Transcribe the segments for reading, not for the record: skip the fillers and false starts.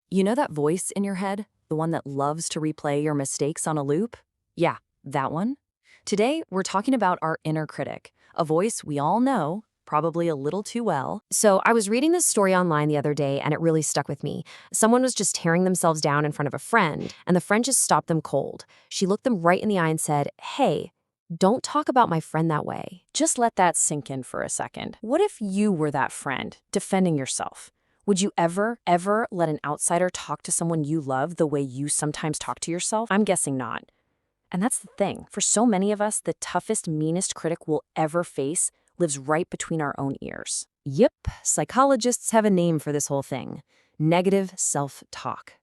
You know that voice in your head? The one that loves to replay your mistakes on a loop? Yeah, that one. Today, we're talking about our inner critic, a voice we all know, probably a little too well. So I was reading this story online the other day and it really stuck with me. Someone was just tearing themselves down in front of a friend, and the friend just stopped them cold. She looked them right in the eye and said, "Hey, don't talk about my friend that way." Just let that sink in for a second. What if you were that friend, defending yourself? Would you ever let an outsider talk to someone you love the way you sometimes talk to yourself? I'm guessing not. And that's the thing. For so many of us, the toughest, meanest critic we'll ever face lives right between our own ears. Yep, psychologists have a name for this whole thing: negative self-talk.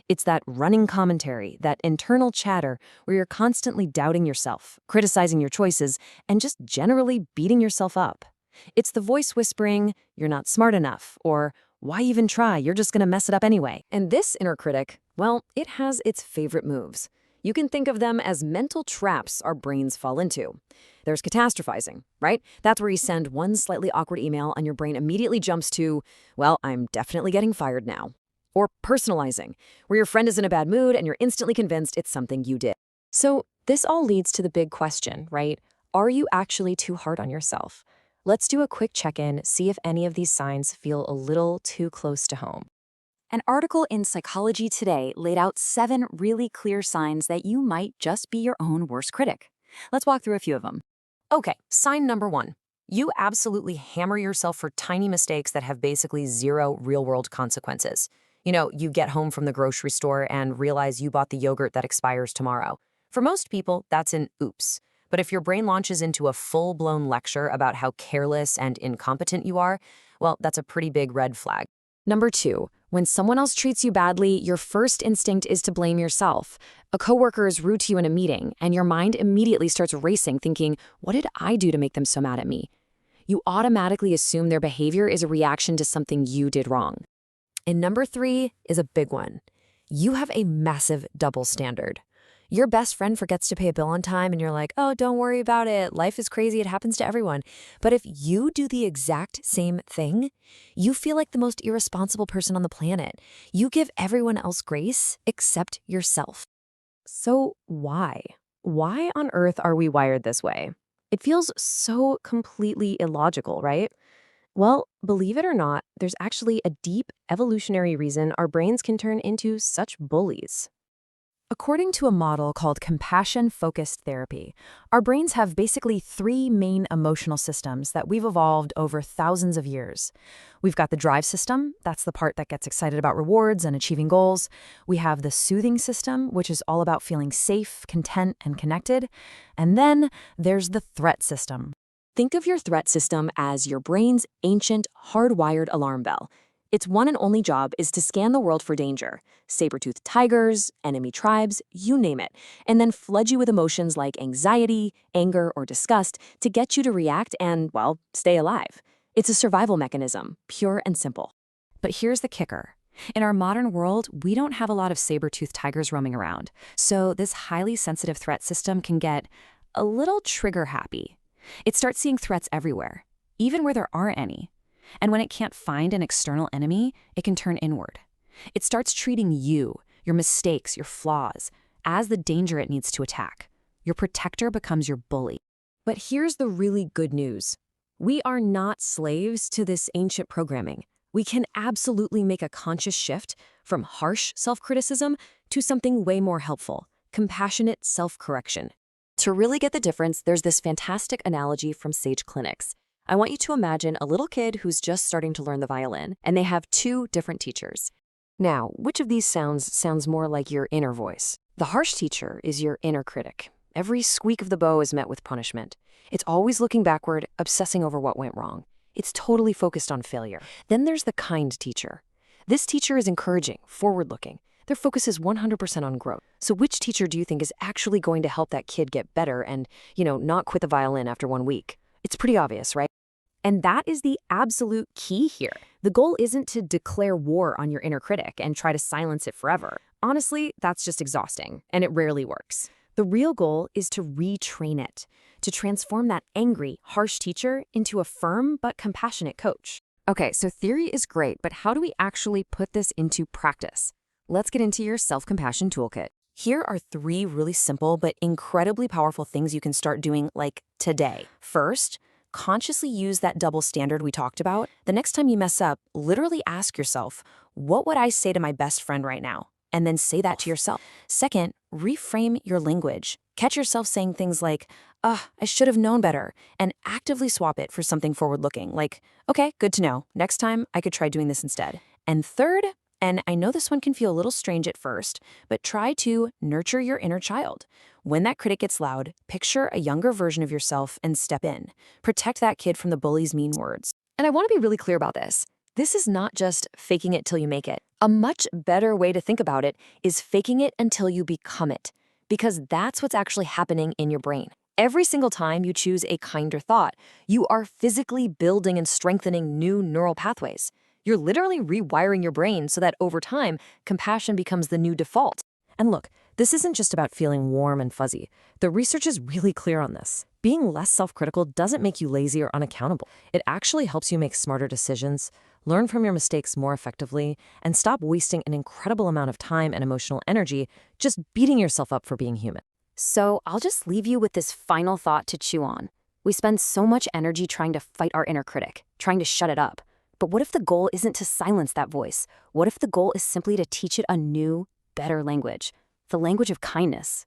It's that running commentary, that internal chatter where you're constantly doubting yourself, criticizing your choices, and just generally beating yourself up. It's the voice whispering, "You're not smart enough," or "Why even try? You're just gonna mess it up anyway." And this inner critic, well, it has its favorite moves. You can think of them as mental traps our brains fall into. There's catastrophizing, right? That's where you send one slightly awkward email and your brain immediately jumps to, "Well, I'm definitely getting fired now." Or personalizing, where your friend is in a bad mood and you're instantly convinced it's something you did. So this all leads to the big question, right? Are you actually too hard on yourself? Let's do a quick check-in, see if any of these signs feel a little too close to home. An article in Psychology Today laid out 7 really clear signs that you might just be your own worst critic. Let's walk through a few of them. Okay, sign number 1. You absolutely hammer yourself for tiny mistakes that have basically zero real-world consequences. You get home from the grocery store and realize you bought the yogurt that expires tomorrow. For most people, that's an oops. But if your brain launches into a full-blown lecture about how careless and incompetent you are, well, that's a pretty big red flag. Number 2, when someone else treats you badly, your first instinct is to blame yourself. A coworker is rude to you in a meeting, and your mind immediately starts racing, thinking, "What did I do to make them so mad at me?" You automatically assume their behavior is a reaction to something you did wrong. And number 3 is a big one. You have a massive double standard. Your best friend forgets to pay a bill on time and you're like, "Oh, don't worry about it. Life is crazy. It happens to everyone." But if you do the exact same thing, you feel like the most irresponsible person on the planet. You give everyone else grace except yourself. So why? Why on earth are we wired this way? It feels so completely illogical, right? Well, believe it or not, there's actually a deep evolutionary reason our brains can turn into such bullies. According to a model called compassion-focused therapy, our brains have basically 3 main emotional systems that we've evolved over thousands of years. We've got the drive system, that's the part that gets excited about rewards and achieving goals. We have the soothing system, which is all about feeling safe, content, and connected. And then there's the threat system. Think of your threat system as your brain's ancient, hardwired alarm bell. Its one and only job is to scan the world for danger, saber-toothed tigers, enemy tribes, you name it, and then flood you with emotions like anxiety, anger, or disgust to get you to react and, well, stay alive. It's a survival mechanism, pure and simple. But here's the kicker. In our modern world, we don't have a lot of saber-toothed tigers roaming around, so this highly sensitive threat system can get a little trigger-happy. It starts seeing threats everywhere, even where there aren't any. And when it can't find an external enemy, it can turn inward. It starts treating you, your mistakes, your flaws, as the danger it needs to attack. Your protector becomes your bully. But here's the really good news. We are not slaves to this ancient programming. We can absolutely make a conscious shift from harsh self-criticism to something way more helpful: compassionate self-correction. To really get the difference, there's this fantastic analogy from Sage Clinics. I want you to imagine a little kid who's just starting to learn the violin, and they have 2 different teachers. Now, which of these sounds more like your inner voice? The harsh teacher is your inner critic. Every squeak of the bow is met with punishment. It's always looking backward, obsessing over what went wrong. It's totally focused on failure. Then there's the kind teacher. This teacher is encouraging, forward-looking. Their focus is 100% on growth. So which teacher do you think is actually going to help that kid get better and, not quit the violin after 1 week? It's pretty obvious, right? And that is the absolute key here. The goal isn't to declare war on your inner critic and try to silence it forever. Honestly, that's just exhausting, and it rarely works. The real goal is to retrain it, to transform that angry, harsh teacher into a firm but compassionate coach. Okay, so theory is great, but how do we actually put this into practice? Let's get into your self-compassion toolkit. Here are 3 really simple but incredibly powerful things you can start doing like today. First, consciously use that double standard we talked about. The next time you mess up, literally ask yourself, what would I say to my best friend right now? And then say that to yourself. Second, reframe your language. Catch yourself saying things like, I should have known better, and actively swap it for something forward-looking, like, okay, good to know. Next time, I could try doing this instead. And third, and I know this one can feel a little strange at first, but try to nurture your inner child. When that critic gets loud, picture a younger version of yourself and step in. Protect that kid from the bully's mean words. And I want to be really clear about this. This is not just faking it till you make it. A much better way to think about it is faking it until you become it, because that's what's actually happening in your brain. Every single time you choose a kinder thought, you are physically building and strengthening new neural pathways. You're literally rewiring your brain so that over time, compassion becomes the new default. And look, this isn't just about feeling warm and fuzzy. The research is really clear on this. Being less self-critical doesn't make you lazy or unaccountable. It actually helps you make smarter decisions, learn from your mistakes more effectively, and stop wasting an incredible amount of time and emotional energy just beating yourself up for being human. So I'll just leave you with this final thought to chew on. We spend so much energy trying to fight our inner critic, trying to shut it up. But what if the goal isn't to silence that voice? What if the goal is simply to teach it a new, better language, the language of kindness?